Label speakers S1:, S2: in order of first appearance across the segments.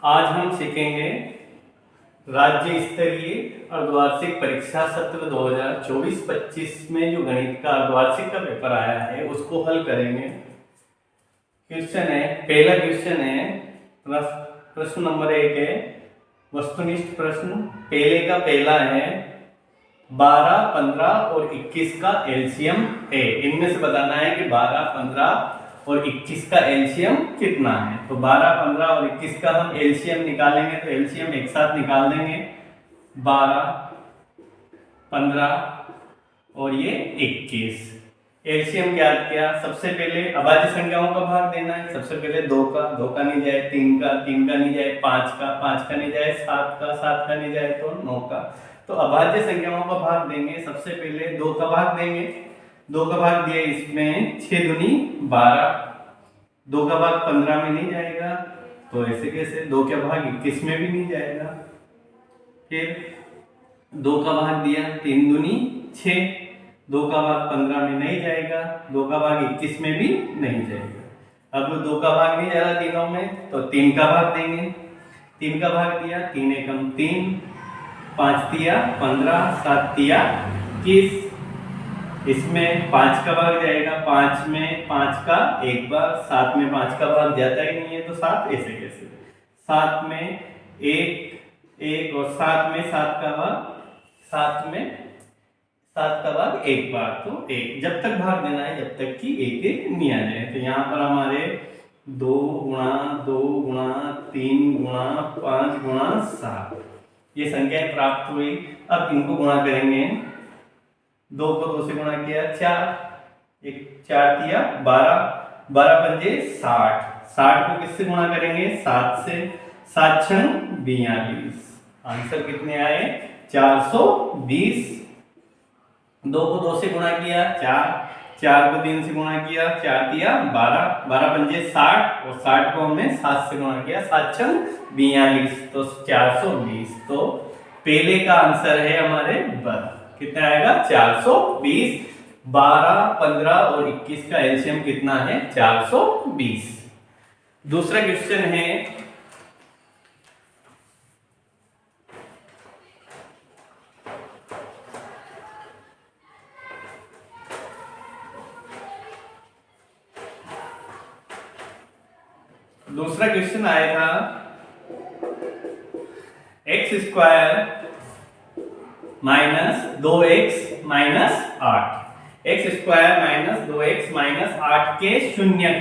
S1: आज हम सीखेंगे राज्य स्तरीय अर्धवार्षिक परीक्षा सत्र 2024-25 में जो गणित का अर्धवार्षिक का पेपर आया है उसको हल करेंगे। क्वेश्चन है, पहला क्वेश्चन है, प्रश्न नंबर 1 है वस्तुनिष्ठ प्रश्न। पहले का पहला है 12, 15 और 21 का एलसीएम है। इनमें से बताना है कि 12, 15 और 21 का एलसीएम कितना है। तो 12, 15 और 21 का हम एलसीएम निकालेंगे तो एलसीएम एक साथ निकाल देंगे। 12, 15 और ये 21। एलसीएम ज्ञात किया। सबसे पहले अभाज्य संख्याओं का भाग देना है। सबसे पहले 2 का नहीं जाए, 3 का नहीं जाए, 5 का नहीं जाए, 7 का नहीं जाए तो 9 का। तो अभाज्य संख्याओं का भाग देंगे। सबसे पहले 2 का भाग देंगे। 2 का भाग दिया, इसमें 6 दूनी 12। 2 का भाग 15 में नहीं जाएगा तो ऐसे कैसे, 2 का भाग 21 में भी नहीं जाएगा। फिर 2 का भाग दिया, 3 दूनी 6। 2 का भाग 15 में नहीं जाएगा, 2 का भाग 21 में भी नहीं जाएगा। अब 2 का भाग नहीं जा रहा तीनों में तो 3 का भाग देंगे। 3 का भाग दिया, 3 एकम 3, 5 तिया 15, 7 तिया 21। इसमें 5 का भाग जाएगा, 5 में 5 का एक बार, 7 में 5 का भाग जाता ही नहीं है तो 7 ऐसे कैसे। 7 में 1 और 7 में 7 का भाग, 7 में 7 का भाग एक बार तो 1। जब तक भाग देना है जब तक कि 1 नहीं आ जाए। तो यहाँ पर हमारे 2 गुणा 2 गुणा 3 गुणा 5 गुणा 7 ये संख्याएं प्राप्त हुई। अब इनको गुणा करेंगे। 2 को 2 से गुणा किया 4, 4 दिया 12, 12 पंजे 60। 60 को किससे गुणा करेंगे? 7 से। 7 छंग 42। आंसर कितने आए? 420। 2 को 2 से गुणा किया 4, 4 को 3 से गुणा किया 4 दिया 12, 12 पंजे 60 और 60 को हमने 7 से गुणा किया 7 छंग 42 तो 420। तो पहले का आंसर है हमारे 12। कितना आएगा? 420। 12, 15 और 21 का एलसीएम कितना है? 420। दूसरा क्वेश्चन है दूसरा क्वेश्चन आया था x square minus 2x minus 8। X square minus 2x minus 8 के शून्यक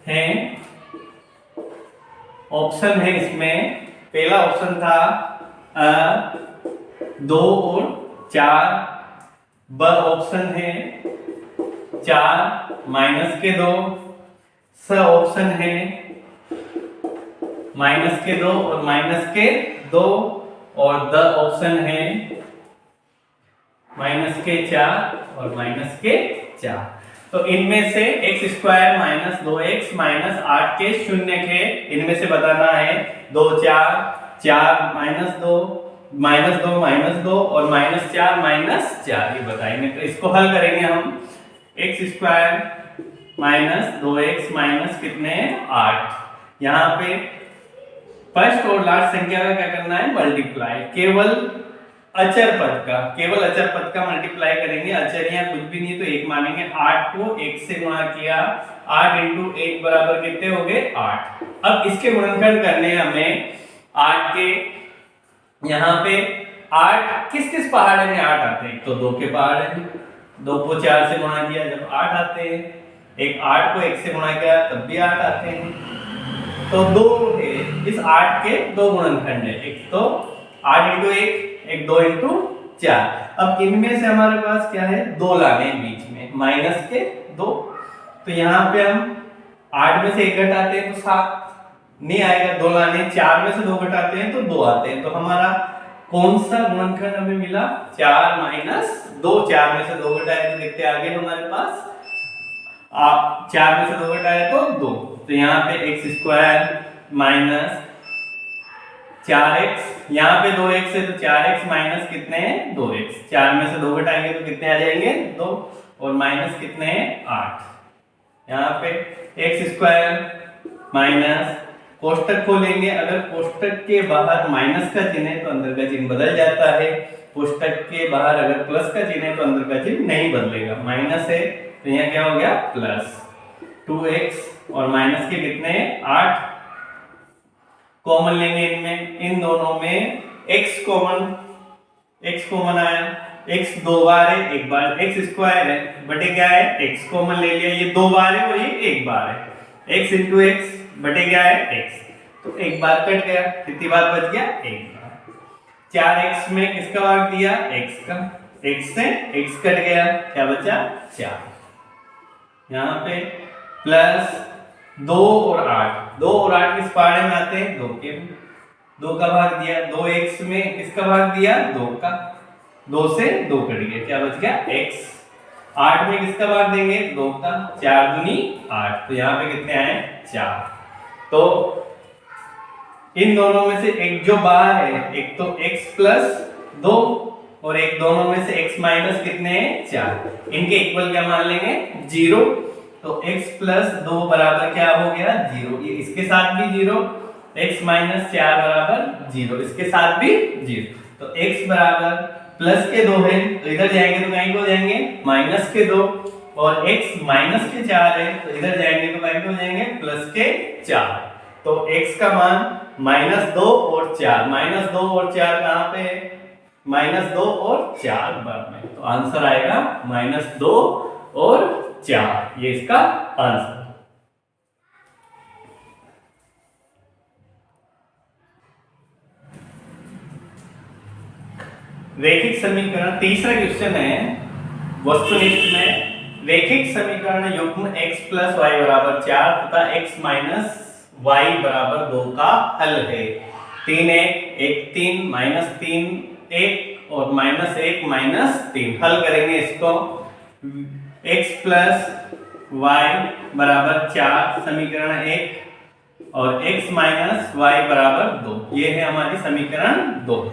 S1: हैं। ऑप्शन है इसमें, पहला ऑप्शन था 2 और 4। ब ऑप्शन है 4 माइनस के 2। स ऑप्शन है माइनस के 2 और माइनस के 2 और द ऑप्शन है माइनस के 4 और माइनस के 4। तो इनमें से x square minus 2x minus 8 के शून्य के इनमें से बताना है 2 4, 4 माइनस 2 माइनस 2 माइनस 2 और माइनस 4 माइनस 4 ये बताएंगे। तो इसको हल करेंगे हम। x square minus 2x minus कितने 8। यहाँ पे फर्स्ट और लास्ट संख्या का क्या करना है? मल्टीप्लाई। केवल अचर पद का मल्टीप्लाई करेंगे। अचर यहाँ कुछ भी नहीं तो 1 मानेंगे। 8 को 1 से गुणा किया, 8 इंटू 1 बराबर कितने हो गए? 8। अब इसके गुणनखंड करने हमें 8 के, यहाँ पे 8 किस किस पहाड़े में 8 आते हैं? तो 2 के पहाड़े में। 2 को 4 से गुणा किया जब 8 आते हैं। एक 8 को 1 से गुणा किया तब भी 8 आते हैं। तो 2 है, इस 8 के 2 गुणनखंड है। एक तो 8 इंटू 1, एक 2 इंटू 4। अब इनमें से हमारे पास क्या है? 2 लाने हैं बीच में, माइनस के 2। तो यहाँ पे हम 8 में से 1 घटाते हैं तो 7 नहीं आएगा। 2 लाने, 4 में से 2 घटाते हैं तो 2 आते हैं। तो हमारा कौन सा गुणनखंड हमें मिला? 4 माइनस 2। 4 में से 2 घटाए तो कितने आ गए हमारे पास? 4 में से 2 घटाए तो 2। तो यहाँ पे x स्क्वायर माइनस 4x, यहाँ पे 2x है तो 4x माइनस कितने हैं? 2x। 4 में से 2 घटाएंगे तो कितने आ जाएंगे? 2 और माइनस कितने हैं? 8। यहाँ पे x स्क्वायर माइनस, कोष्टक खोलेंगे, अगर कोष्टक के बाहर माइनस का चिन्ह है तो अंदर का चिन्ह बदल जाता है, कोष्टक के बाहर अगर प्लस का चिन्ह है तो अंदर का चिन्ह नहीं बदलेगा। माइनस है तो यहाँ क्या हो गया प्लस 2x और माइनस के कितने 8 कॉमन लेंगे इनमें, इन दोनों में x कॉमन आया, x 2 बार है, एक बार x स्क्वायर है बटे क्या है x कॉमन ले लिया, ये 2 बार है और ये 1 बार है, x इंटू एक्स बटे क्या है x, तो एक बार कट गया, कितनी बार बच गया एक बार। 4x में किसका भाग दिया x का, x से x कट गया, क्या बचा 4। यहाँ पे प्लस 2 और 8, 2 और 8 किस पारे में आते हैं 2 के, 2 का भाग दिया, 2x में किसका भाग दिया 2 का, 2 से 2 कट गया, क्या बच गया x। 8 में किसका भाग देंगे 2 का, 4 दूनी 8, तो यहाँ पे कितने आए 4। तो इन दोनों में से एक जो बाहर है, एक तो x प्लस 2 और एक दोनों में से x माइनस कितने हैं 4, इनके इक्वल क्या मान लेंगे 0, तो x प्लस 2 बराबर क्या हो गया 0, ये इसके साथ भी 0, x माइनस 4 बराबर 0, इसके साथ भी 0, तो x बराबर प्लस के 2 है तो इधर जाएंगे तो कहीं को जाएंगे माइनस के 2, और x माइनस के 4 है तो इधर जाएंगे तो कहीं को जाएंगे प्लस के 4, तो x का मान -2 और 4, -2 और 4 कहाँ पे है -2 और 4 बार में, तो आंसर आएगा -2 और 4, ये इसका आंसर। रैखिक समीकरण, तीसरा क्वेश्चन है वस्तुनिष्ठ में रैखिक समीकरण युग्म x प्लस वाई बराबर 4 तथा x माइनस y बराबर 2 का हल है। 3 1 3 -3 1 और -1 -3, हल करेंगे इसको। x प्लस y बराबर 4 समीकरण 1 और x माइनस y बराबर 2, ये है हमारी समीकरण 2।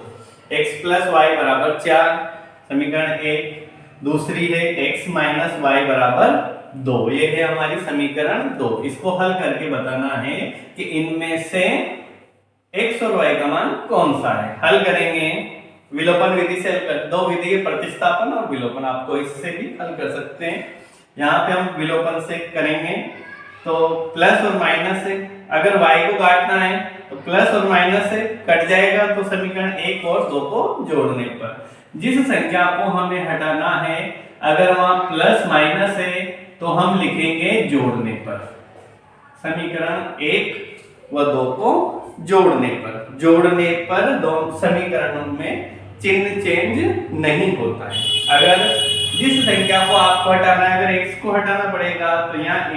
S1: x प्लस y बराबर 4 समीकरण 1, दूसरी है x माइनस y बराबर 2, ये है हमारी समीकरण 2। इसको हल करके बताना है कि इनमें से x और y का मान कौन सा है। हल करेंगे विलोपन विधि से, हल कर, दो विधि है प्रतिस्थापन और विलोपन, आपको इससे भी हल कर सकते हैं। यहाँ पे हम विलोपन से करेंगे तो प्लस और माइनस है, अगर y को काटना है तो प्लस और माइनस से कट जाएगा, तो समीकरण 1 और 2 को जोड़ने पर जिस संख्या को हमें हटाना है, अगर वहां प्लस माइनस है तो हम लिखेंगे जोड़ने पर, समीकरण 1 व 2 को जोड़ने पर दोनों समीकरणों में चिन्ह चेंज नहीं होता है। अगर जिस संख्या को आपको हटाना है, अगर x को हटाना पड़ेगा तो यहाँ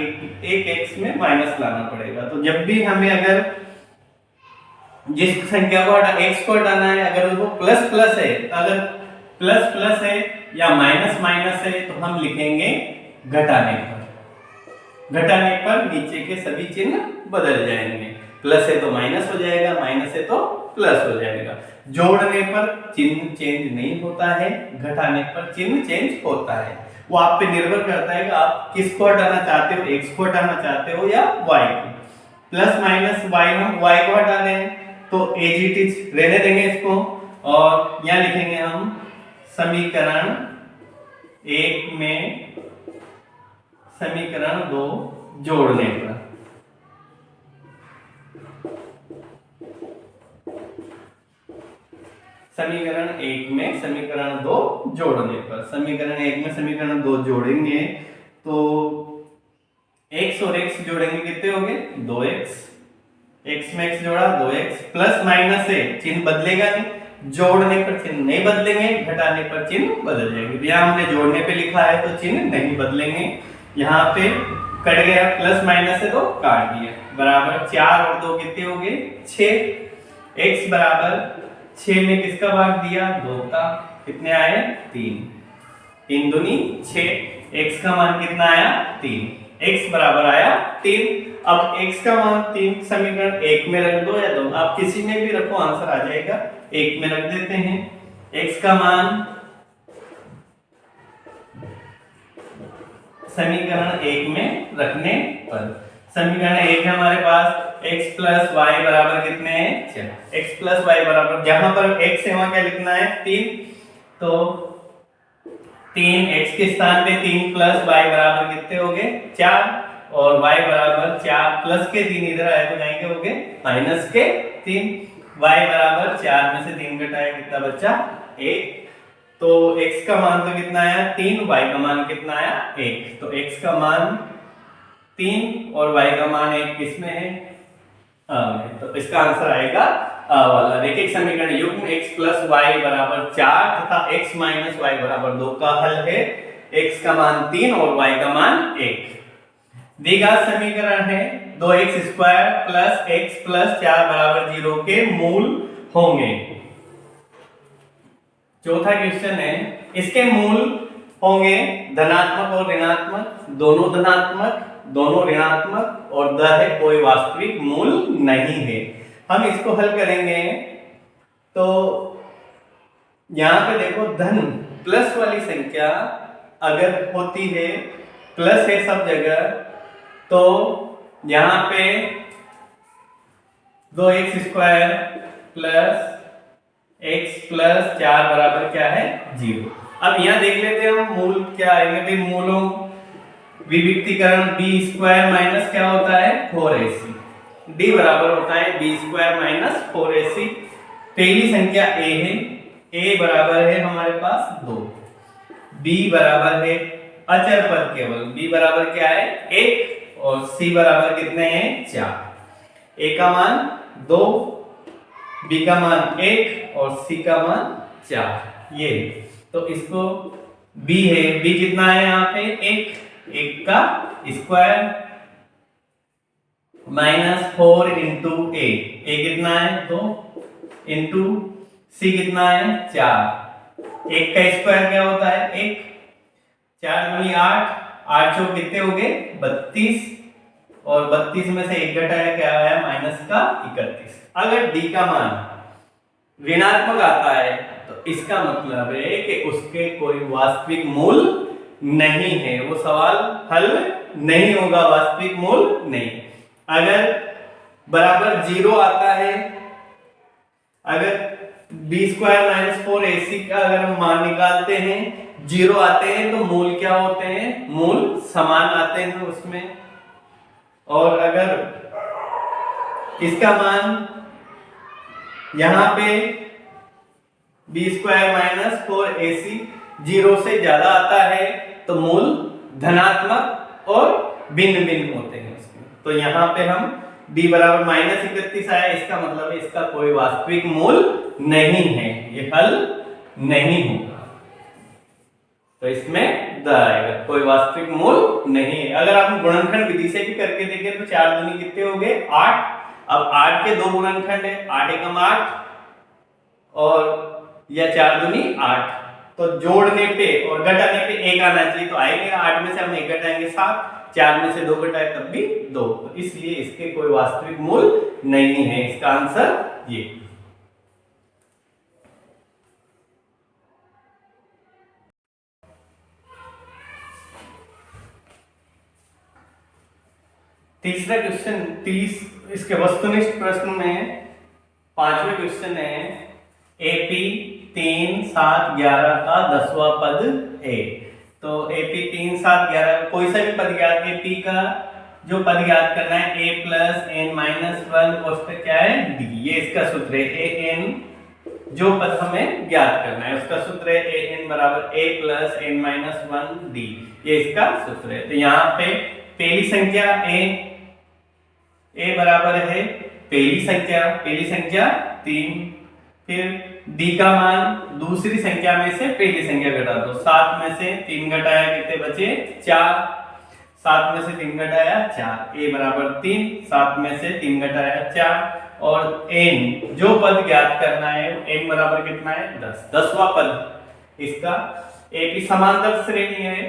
S1: एक x में माइनस लाना पड़ेगा, तो जब भी हमें अगर जिस संख्या को x को हटाना है, अगर वो प्लस प्लस है, अगर प्लस प्लस है या माइनस माइनस है तो हम लिखेंगे घटाने पर नीचे के सभी चिन्ह बदल जाएंगे, प्लस है तो माइनस हो जाएगा, माइनस है तो प्लस हो जाएगा। जोड़ने पर चिन्ह चेंज नहीं होता है, घटाने पर चिन्ह चेंज होता है। वो आप पे निर्भर करता है कि आप किसको हटाना चाहते हो, x को हटाना चाहते हो या y को। प्लस माइनस y, हम y को हटा रहे हैं तो एज इट इज रहने देंगे इसको, और यहाँ लिखेंगे हम समीकरण 1 में समीकरण 2 जोड़ने पर, समीकरण 1 में समीकरण 2 जोड़ने पर, समीकरण 1 में समीकरण 2 जोड़ेंगे तो x और x जोड़ेंगे, कितने हो गए 2x, x में x जोड़ा 2x, प्लस माइनस है चिन्ह बदलेगा नहीं, जोड़ने पर चिन्ह नहीं बदलेंगे, घटाने पर चिन्ह बदल जाएंगे। यहाँ हमने जोड़ने पे लिखा है तो चिन्ह नहीं बदलेंगे, यहाँ पे कट गया, प्लस माइनस है तो काट दिया, बराबर 4 और 2 कितने हो गए 6, x बराबर 6 में किसका भाग दिया 2 का, कितने आए 3, 3 दूनी 6, x का मान कितना आया 3, x बराबर आया 3। अब x का मान 3 समीकरण 1 में रख दो या 2, आप किसी में भी रखो आंसर आ जाएगा, 1 में रख देते हैं। x का मान समीकरण 1 में रखने पर समीकरण एक है हमारे पास, x प्लस वाई बराबर कितने हैं, x प्लस वाई बराबर, जहां पर x है वहां क्या लिखना है 3, तो 3 x के स्थान पे 3 प्लस वाई बराबर कितने हो गए 4, और y बराबर 4 प्लस के 3 इधर आए तो जाएंगे हो गए माइनस के 3, y बराबर 4 में से 3 घटाया कितना बचा 1, तो x का मान तो कितना आया 3, y का मान कितना आया 1, तो x का मान 3 और y का मान 1 किसमें है, तो इसका आंसर आएगा वाला। रैखिक समीकरण युग्म x प्लस वाई बराबर 4 तथा x माइनस वाई बराबर 2 का हल है x का मान 3 और y का मान 1। द्विघात समीकरण है 2x square plus x plus 4 बराबर 0 के मूल होंगे। चौथा क्वेश्चन है, इसके मूल होंगे धनात्मक और ऋणात्मक, दोनों धनात्मक दोनों ऋणात्मक और द है कोई वास्तविक मूल नहीं है। हम इसको हल करेंगे तो यहाँ पे देखो धन प्लस वाली संख्या अगर होती है, प्लस है सब जगह, तो यहाँ पे 2x square plus x plus 4 बराबर क्या है 0। अब यहाँ देख लेते हैं हम मूल क्या आएंगे भाई, मूलों विविक्तीकरण b स्क्वायर माइनस क्या होता है 4ac, d बराबर होता है b स्क्वायर माइनस 4ac। पहली संख्या a है, a बराबर है हमारे पास 2, b बराबर है अचर पद केवल, b बराबर क्या है 1 और c बराबर कितने हैं 4, a का मान 2, b का मान 1 और c का मान 4, ये तो इसको b है, b कितना है यहाँ पे 1 का स्क्वायर माइनस 4 इंटू a कितना है 2 इंटू c कितना है 4, 1 का स्क्वायर क्या होता है 1, 4 दूनी 8, 8 चौक कितने हो गए 32, और 32 में से 1 घटाया क्या आया माइनस का 31। अगर d का मान ऋणात्मक आता है तो इसका मतलब है कि उसके कोई वास्तविक मूल नहीं है, वो सवाल हल नहीं होगा, वास्तविक मूल नहीं। अगर बराबर 0 आता है, अगर b स्क्वायर माइनस 4ac का अगर हम मान निकालते हैं 0 आते हैं तो मूल क्या होते हैं, मूल समान आते हैं उसमें। और अगर इसका मान यहां पे b स्क्वायर माइनस 4ac 0 से ज्यादा आता है तो मूल धनात्मक और भिन्न भिन्न होते हैं उसमें। तो यहाँ पे हम b बराबर माइनस 31 आया, इसका मतलब है इसका कोई वास्तविक मूल नहीं है, ये हल नहीं होगा, तो इसमें द आएगा, कोई वास्तविक मूल नहीं है। अगर आप गुणनखंड विधि से भी करके देखें तो 4 दूनी कितने हो गए 8, अब 8 के दो गुणनखंड है, 8 एकम 8 और या 4 दूनी 8, तो जोड़ने पे और घटाने पे 1 आना चाहिए, तो आएंगे 8 में से हम 1 घटाएंगे 7, 4 में से 2 घटाए तब भी 2, तो इसलिए इसके कोई वास्तविक मूल नहीं है, इसका आंसर ये। तीसरा क्वेश्चन 30 इसके वस्तुनिष्ठ प्रश्न में 5वें क्वेश्चन है AP 3 7 11 का 10वां पद है। तो AP 3 7 11 कोई सा भी पद ज्ञात है, P का जो पद ज्ञात करना है a प्लस n माइनस 1 कोष्टक क्या है d, ये इसका सूत्र है an, जो पद हमें ज्ञात करना है उसका सूत्र है an बराबर a plus n minus 1 d, ये इसका सूत्र है। तो यहाँ पे पहली संख्या a बराबर है पहली संख्या 3, फिर d का मान दूसरी संख्या में से पहली संख्या घटा दो, 7 में से 3 घटाया कितने बचे 4, 7 में से 3 घटाया 4, a बराबर 3, 7 में से 3 घटाया 4, और n जो पद ज्ञात करना है n बराबर कितना है 10, 10वां पद इसका। AP समांतर श्रेणी है,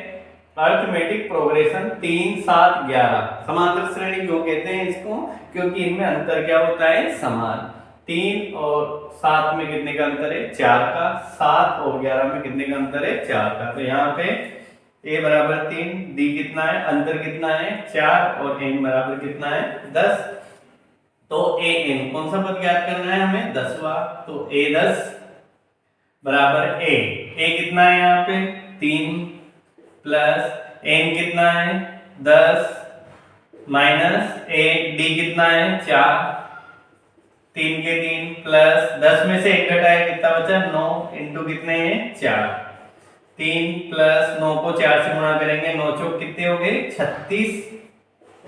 S1: अरिथमेटिक प्रोग्रेशन 3 7 11, समांतर श्रेणी क्यों कहते हैं इसको, क्योंकि इनमें अंतर क्या होता है समान, 3 और 7 में कितने का अंतर है 4 का, 7 और 11 में कितने का अंतर है 4 का। तो यहाँ पे ए बराबर 3, डी कितना है, अंतर कितना है 4 और एन बराबर कितना है 10। तो ए एन कौन सा पद ज्ञात करना है हमें, 10वां। तो ए 10 बराबर ए कितना है यहाँ पे 3 प्लस एन कितना है 10 माइनस ए डी कितना है 4, 3 के 3 प्लस 10 में से 1 घटाए कितना बचा 9 इंटू कितने हैं 4, 3 प्लस 9 को 4 से गुणा करेंगे 9 चौक कितने हो गए 36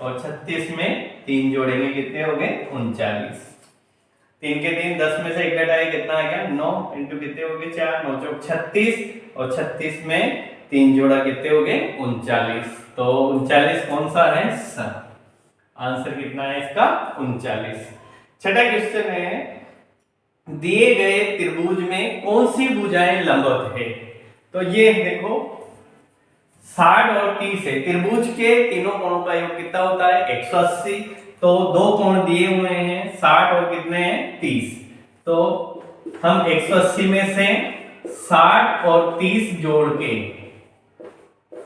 S1: और 36 में 3 जोड़ेंगे कितने हो गए 39। 3 के 3 10 में से 1 घटाए कितना आ गया 9 इंटू कितने हो गए 4, 9 चौक 36 और 36 में 3 जोड़ा कितने हो गए 39। तो 39 कौन सा है सा, आंसर कितना है इसका 39। छठा क्वेश्चन है दिए गए त्रिभुज में कौन सी भुजाएं लंबवत है। तो ये देखो 60 और 30 है, त्रिभुज के तीनों कोणों का योग कितना होता है 180। तो दो कोण दिए हुए हैं 60 और कितने हैं 30। तो हम 180 में से 60 और 30 जोड़ के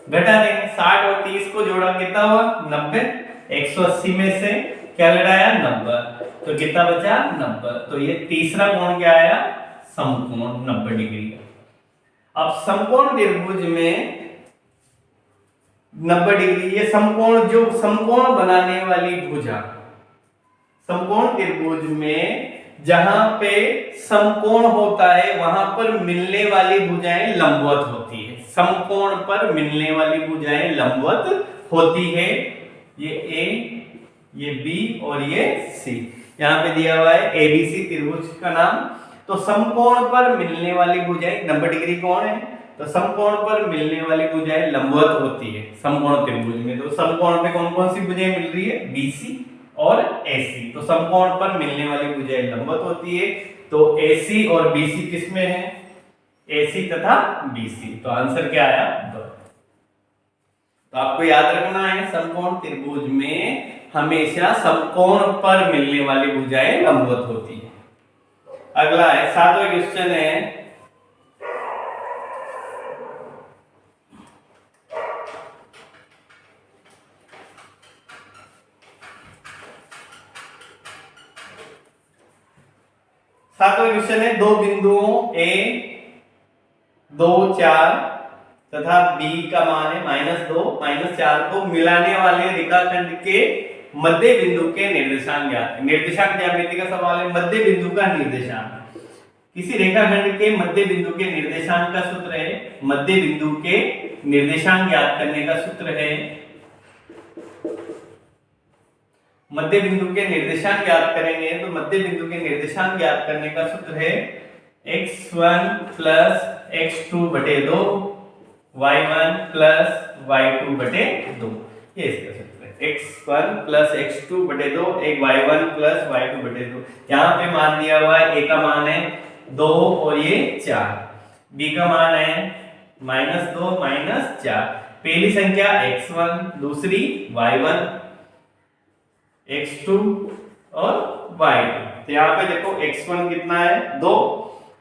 S1: घटा देंगे, 60 और 30 को जोड़ा कितना हुआ 90, 180 में से क्या घटाया 90, तो कितना बचा 90। तो ये तीसरा कोण क्या आया समकोण 90 डिग्री। अब समकोण त्रिभुज में 90 डिग्री, ये समकोण जो समकोण बनाने वाली भुजा, समकोण त्रिभुज में जहां पे समकोण होता है वहां पर मिलने वाली भुजाएं लंबवत होती है। समकोण पर मिलने वाली भुजाएं लंबवत होती है। ये ए, ये बी और ये सी, यहाँ पे दिया हुआ है एबीसी त्रिभुज का नाम। तो समकोण पर मिलने वाली भुजाएं 90 डिग्री कोण है, तो समकोण पर मिलने वाली भुजाएं लंबवत होती है समकोण त्रिभुज में। तो समकोण पे कौन कौन सी भुजाएं मिल रही है बीसी और एसी। तो समकोण पर मिलने वाली भुजाएं लंबवत होती है। तो एसी और बीसी किस में है, एसी तथा बीसी। तो आंसर क्या आया 2। तो आपको याद रखना है समकोण त्रिभुज में हमेशा समकोण पर मिलने वाली भुजाएं लंबवत होती है। अगला है 7वां क्वेश्चन है दो बिंदुओं A 2 4 तथा B का मान है -2 -4 को मिलाने वाले रेखाखंड के मध्य बिंदु के निर्देशांक ज्ञात। निर्देशांक ज्यामिति का सवाल है, मध्य बिंदु का निर्देशांक। किसी रेखाखंड के मध्य बिंदु के निर्देशांक का सूत्र है, मध्य बिंदु के निर्देशांक ज्ञात करने का सूत्र है, मध्य बिंदु के निर्देशांक ज्ञात करेंगे तो मध्य बिंदु के निर्देशांक ज्ञात करने का सूत्र है x1 प्लस x2 बटे 2 y1 प्लस y2 बटे 2। ये इसका सूत्र है x1 प्लस x2 बटे 2 एक y1 प्लस y2 बटे 2। यहाँ पे मान दिया हुआ है a का मान है 2 और ये 4, b का मान है -2 -4। पहली संख्या x1, दूसरी y1, x2 और y2। तो यहाँ पे देखो x1 कितना है 2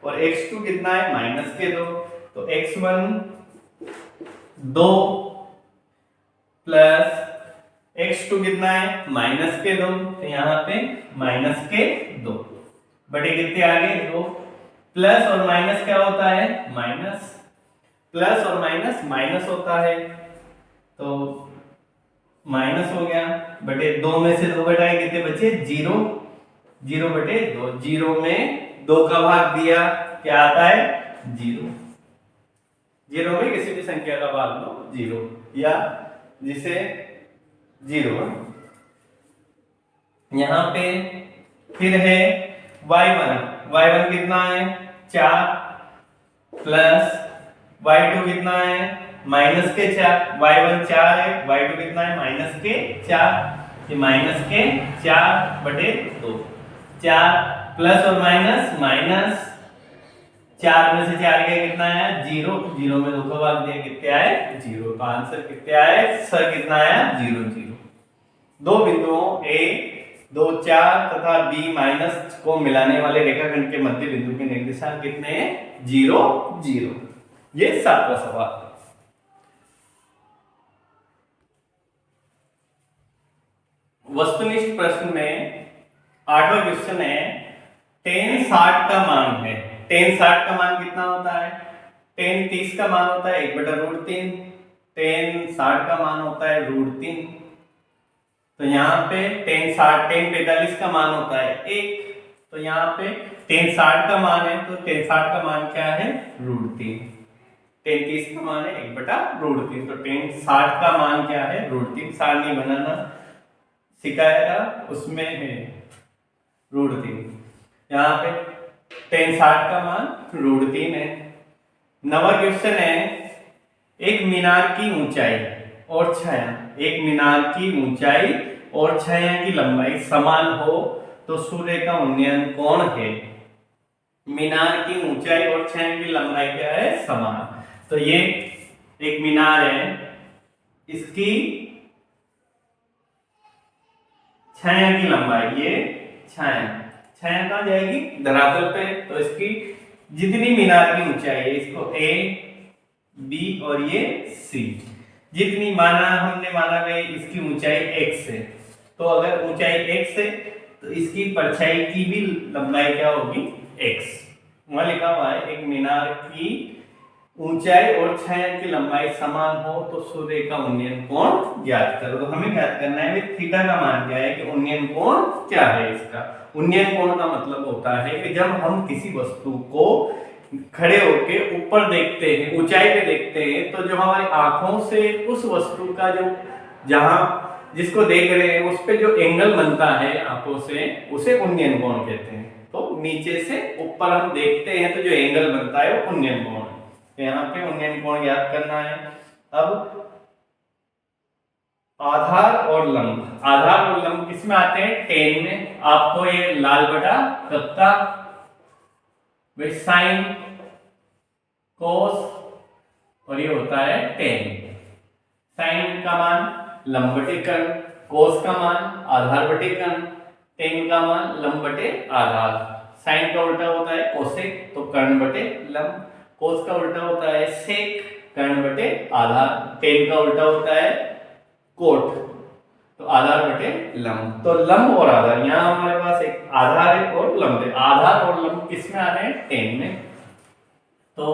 S1: और x2 कितना है -2। तो x1 2 प्लस x2 कितना है -2। तो यहाँ पे -2 बटे कितने आ गए 2। प्लस और माइनस क्या होता है माइनस, प्लस और माइनस माइनस होता है। तो माइनस हो गया बटे 2 में से 2 घटाए कितने बचे 0, 0 बटे 2। 0 में 2 का भाग दिया क्या आता है 0। 0 में किसी भी संख्या का भाग लो 0 या जिसे 0। यहाँ पे फिर है y1 कितना है 4 प्लस y2 कितना है -4। y1 4 है, y2 कितना है -4। ये -4 बटे 2। 4 प्लस और माइनस माइनस, 4 में से 4 गया कितना आया 0। 0 में 2 का भाग दिया कितने आए 0। तो आंसर कितने आए सर कितना आया 0 0। दो बिंदुओं A 2 4 तथा B माइनस को मिलाने वाले रेखाखंड के मध्य बिंदु के निर्देशांक कितने हैं 0 0। ये 7वां सवाल। वस्तुनिष्ठ प्रश्न में 8वां क्वेश्चन है, tan 60 का मान है। tan 60 का मान कितना होता है? tan 30 का मान होता है 1/√3। tan 60 का मान होता है √3। तो यहाँ पे tan 45 का मान होता है 1। तो यहाँ पे tan 60 का मान है, तो tan 60 का मान क्या है? √3। tan 30 का मान है 1/√3। तो tan 60 का मान क्या है? √3। सारणी बनाना सिखाया उसमें है √3। यहाँ पे tan 60 का मान √3 है। 9वां क्वेश्चन है, एक मीनार की ऊंचाई और छाया, एक मीनार की ऊंचाई और छाया की लंबाई समान हो तो सूर्य का उन्नयन कोण है। मीनार की ऊंचाई और छाया की लंबाई क्या है? समान। तो ये एक मीनार है, इसकी छाया की लंबाई, ये छाया कहाँ जाएगी? धरातल पे। तो इसकी जितनी मीनार की ऊंचाई है, इसको ए, बी और ये सी, जितनी हमने माना गई इसकी ऊंचाई x है। तो अगर ऊंचाई x है तो इसकी परछाई की भी लंबाई क्या होगी? x। वहां लिखा हुआ है, एक मीनार की ऊंचाई और छाया की लंबाई समान हो तो सूर्य का उन्नयन कोण ज्ञात करो। तो हमें ज्ञात करना है थीटा का मान क्या है, कि उन्नयन कोण क्या है इसका। उन्नयन कोण का मतलब होता है कि जब हम किसी वस्तु को खड़े होके ऊपर देखते हैं, ऊंचाई पे देखते हैं, तो जो हमारी आंखों से उस वस्तु का जो जिसको देख रहे हैं उस पे जो एंगल बनता है आंखों से, उसे उन्नयन कोण कहते हैं। तो नीचे से ऊपर हम देखते हैं तो जो एंगल बनता है वो उन्नयन कोण है। तो यहाँ पे उन्नयन कोण ज्ञात करना है। अब आधार और लंब, आधार और लंब किसमें आते हैं? tan में। आपको ये लाल बटा कक्का साइन कोस और ये होता है tan। साइन का मान लंब बटे कर्ण, कोस का मान आधार बटे कर्ण, tan का मान लंब बटे आधार। साइन का उल्टा होता है कोसेक, तो कर्ण बटे लंब। कोस का उल्टा होता है सेक, कर्ण बटे आधार। tan का उल्टा होता है कोट, तो आधार बटे लंब। तो लंब और आधार, यहाँ हमारे पास एक आधार है और लंब है। आधार और लंब किसमें आ रहे हैं? tan में। तो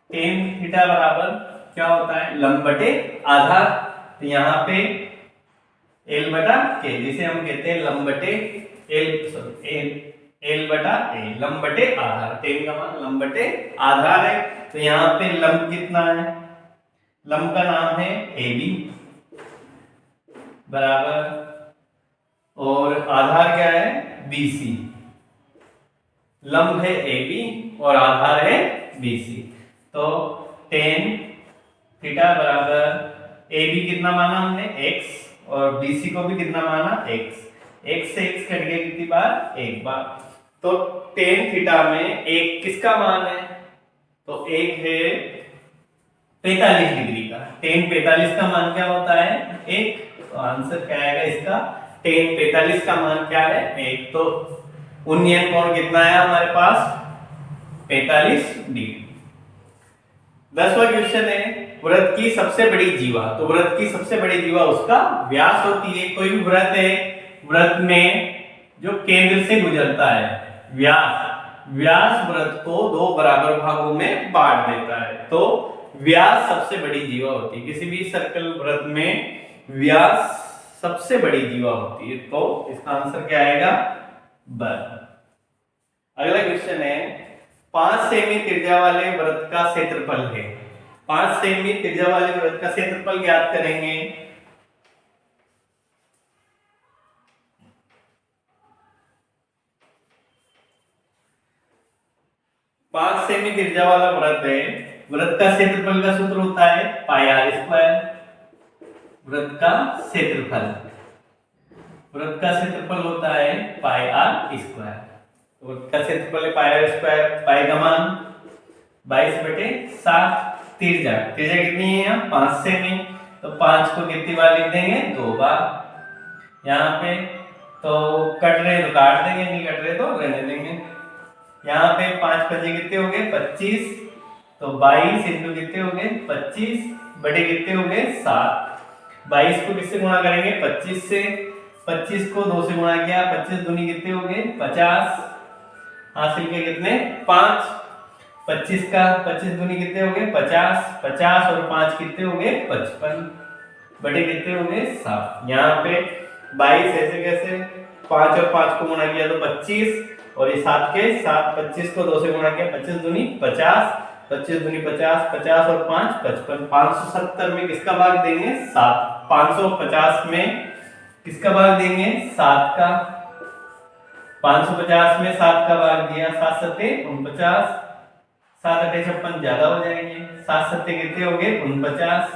S1: tan थीटा बराबर क्या होता है? लंब बटे आधार। तो यहाँ पे l बटा k, जिसे हम कहते हैं लंब बटे l बटा a, लंब बटे आधार। tan का मान लंब बटे आधार है। तो यहाँ पे लंब कितना है? लंब का नाम है AB बराबर, और आधार क्या है? BC। लंब है AB और आधार है BC। तो tan थीटा बराबर AB कितना माना हमने? x, और BC को भी कितना माना? x। x से x कट गया कितनी बार? एक बार। तो tan थीटा में एक किसका मान है? तो एक है 45 डिग्री का। tan 45 का मान क्या होता है? 1। तो आंसर क्या आएगा इसका? tan 45 का मान क्या है? 1। तो उन्नयन कोण कितना है हमारे पास? 45 डिग्री। 10वां क्वेश्चन है, वृत्त की सबसे बड़ी जीवा। तो वृत्त की सबसे बड़ी जीवा उसका व्यास होती है। कोई भी वृत्त है, वृत्त में जो केंद्र से गुजरता है व्यास वृत्त को 2 बराबर भागों में बांट देता है। तो व्यास सबसे बड़ी जीवा होती है। किसी भी सर्कल वृत्त में व्यास सबसे बड़ी जीवा होती है। तो इसका आंसर क्या आएगा? बर। अगला क्वेश्चन है, 5 सेमी त्रिज्या वाले वृत्त का क्षेत्रफल है। 5 सेमी त्रिज्या वाले वृत्त का क्षेत्रफल ज्ञात करेंगे। 5 सेमी त्रिज्या वाला वृत्त है। वृत्त का क्षेत्रफल का सूत्र होता है पाई आर स्क्वायर। वृत्त का क्षेत्रफल होता है पाई आर स्क्वायर। वृत्त का क्षेत्रफल है पाई आर स्क्वायर। पाई का मान 22/7। त्रिज्या कितनी है यहाँ? 5 सेमी। तो 5 को कितनी बार लिख देंगे? 2 बार। यहाँ पे तो कट रहे तो काट देंगे, नहीं कट रहे तो रहने देंगे। यहाँ पे 5 5 कितने हो गए? 25। तो 22 इंटू कितने हो गए? 25 बटे कितने हो गए? 7। 22 को किससे गुणा करेंगे 25 से, 25 को 2 से गुणा किया, 25 दूनी कितने हो गए 50, हासिल के कितने 5, 25 का 25 दूनी कितने हो गए 50, 50 और 5 कितने हो गए 55, बटे कितने हो गए 7। यहाँ पे 22 ऐसे कैसे 5 और 5 को गुणा किया तो 25, और ये 7 के 7, 25 को 2 से गुणा किया 25 दूनी 50, 25 दूनी 50, 50 और 5 55, 570 में किसका भाग देंगे 7, 550 में किसका भाग देंगे 7 का, 550 में 7 का भाग दिया, 7 सत्ते 49, 7 अठे 56 ज्यादा हो जाएंगे, 7 सत्ते कितने हो गए 49,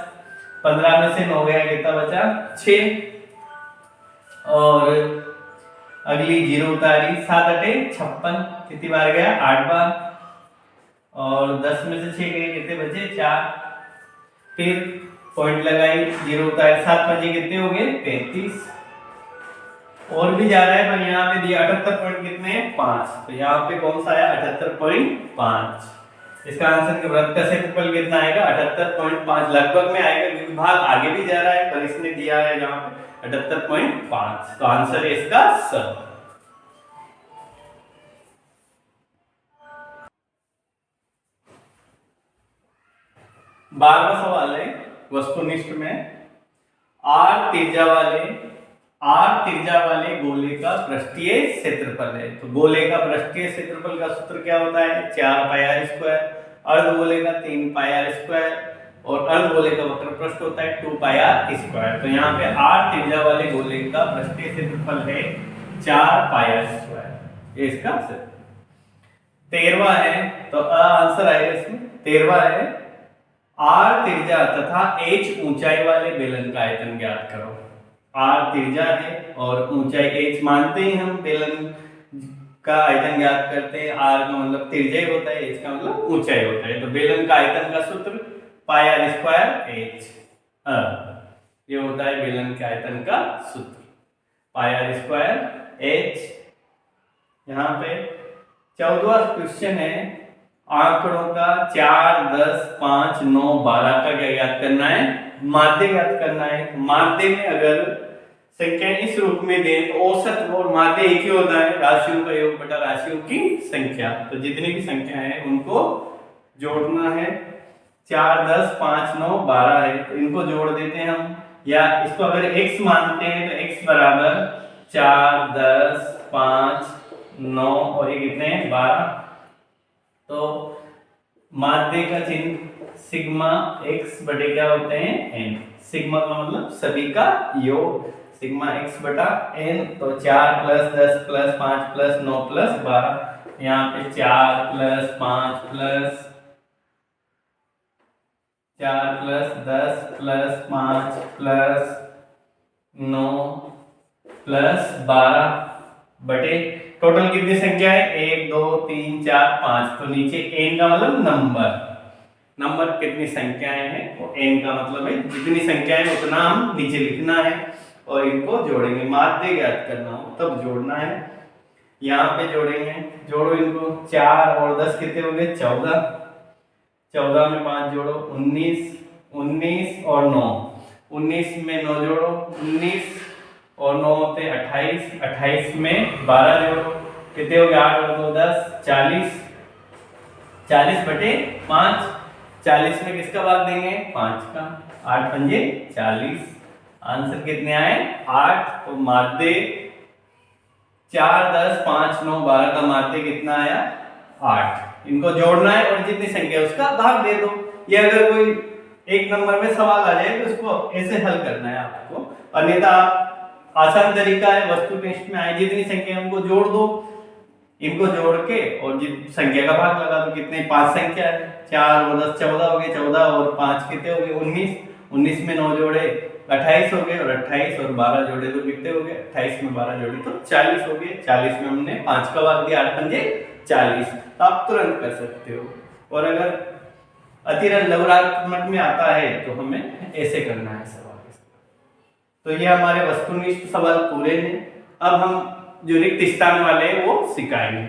S1: 15 में से 9 गया कितना बचा 6, और अगली जीरो उतारी, 7 अठे 56 कितनी बार गया 8 बार, और 10 में से 6 गए कितने बचे 4, फिर पॉइंट लगाई जीरो उतारी, 7 पंजे कितने हो गए 35, और भी जा रहा है पर यहाँ पे दिया 78 पॉइंट कितने हैं 5, तो यहाँ पे कौन सा आया 78.5। इसका आंसर के वृत्त का क्षेत्रफल कितना आएगा 78.5, लगभग में आएगा क्योंकि भाग आगे भी जा रहा है पर इसने दिया है यहाँ पे 78.5, तो आंसर है इसका स। बारहवां सवाल है वस्तुनिष्ठ में, आर त्रिज्या वाले गोले का पृष्ठीय क्षेत्रफल है। तो गोले का पृष्ठीय क्षेत्रफल का सूत्र क्या होता है 4 पाई आर स्क्वायर, अर्धगोले का 3 पाई आर स्क्वायर, और अर्धगोले का वक्र पृष्ठ होता है 2 पाई आर स्क्वायर। तो यहाँ पे आर त्रिज्या वाले गोले का पृष्ठीय क्षेत्रफल है 4 पाई आर स्क्वायर, ये इसका आंसर। 13वां है तो आंसर आएगा इसमें 13वां है, आर त्रिज्या तथा एच ऊंचाई वाले बेलन का आयतन ज्ञात करो। आर त्रिज्या है और ऊंचाई एच मानते हैं हम, बेलन का आयतन ज्ञात करते हैं, आर का मतलब त्रिज्या होता है, एच का मतलब ऊंचाई होता है। तो बेलन का आयतन का सूत्र पाई आर स्क्वायर एच, ये होता है बेलन के आयतन का सूत्र पाई आर स्क्वायर एच। यहाँ पे 14वां क्वेश्चन है, आंकड़ों का 4, 10, 5, 9, 12 का क्या ज्ञात करना है माध्य ज्ञात करना है। माध्य में अगर संख्या इस रूप में दें तो औसत और माध्य एक ही होता है, राशियों का योग बटा राशियों की संख्या। तो जितनी भी संख्या है उनको जोड़ना है, 4, 10, 5, 9, 12 है तो इनको जोड़ देते हैं हम, या इसको अगर x मानते हैं तो x बराबर 4, 10, 5, 9 और ये कितने हैं 12। तो माध्य का चिन्ह सिग्मा x बटे क्या होते हैं n, सिग्मा का मतलब सभी का योग, सिग्मा x बटा n। तो 4 + 10 + 5 + 9 + 12, यहाँ पे 4 + 5 + 4 + 10 + 5 + 9 + 12 बटे टोटल कितनी संख्या है 1, 2, 3, 4, 5। तो नीचे n का मतलब नंबर कितनी संख्याएं हैं, वो n का मतलब है जितनी संख्याएं उतना हम नीचे लिखना है और इनको जोड़ेंगे। माध्य ज्ञात करना हो तब जोड़ना है, यहाँ पे जोड़ेंगे, जोड़ो इनको, 4 और 10 कितने हो गए 14, 14 में 5 जोड़ो 19, 19 और 9, 19 में 9 जोड़ो 19 और 9 होते 28, 28 में 12 जोड़ो कितने हो गए 8 और 2 10, 40, 40 बटे 5, 40 में किसका भाग देंगे 5 का, 8 पंजे 40, आंसर कितने आए 8। तो माध्य 4, 10, 5, 9, 12 का माध्य कितना आया 8। इनको जोड़ना है और जितनी संख्या है उसका भाग दे दो। ये अगर कोई एक नंबर में सवाल आ जाए तो इसको ऐसे हल करना है आपको, अन्यथा आसान तरीका है वस्तुनिष्ठ में आए जितनी संख्या उनको जोड़ दो, इनको जोड़ के और जित संख्या का भाग लगा दो। कितने 5 संख्या है, 4 और 10 14 हो गए, 14 और 5 कितने हो गए 19, 19 में 9 जोड़े 28 हो गए, और 28 और 12 जोड़े तो कितने हो गए 28 में 12 जोड़े तो 40 हो गए, 40 में हमने 5 का भाग दिया 8 पंजे 40। तो आप तुरंत कर सकते हो, और अगर अतिरंग लघुरात्मक में आता है तो हमें ऐसे करना है सवाल। तो ये हमारे वस्तुनिष्ठ सवाल पूरे हैं। अब हम जो रिक्त स्थान वाले हैं वो सिखाएंगे।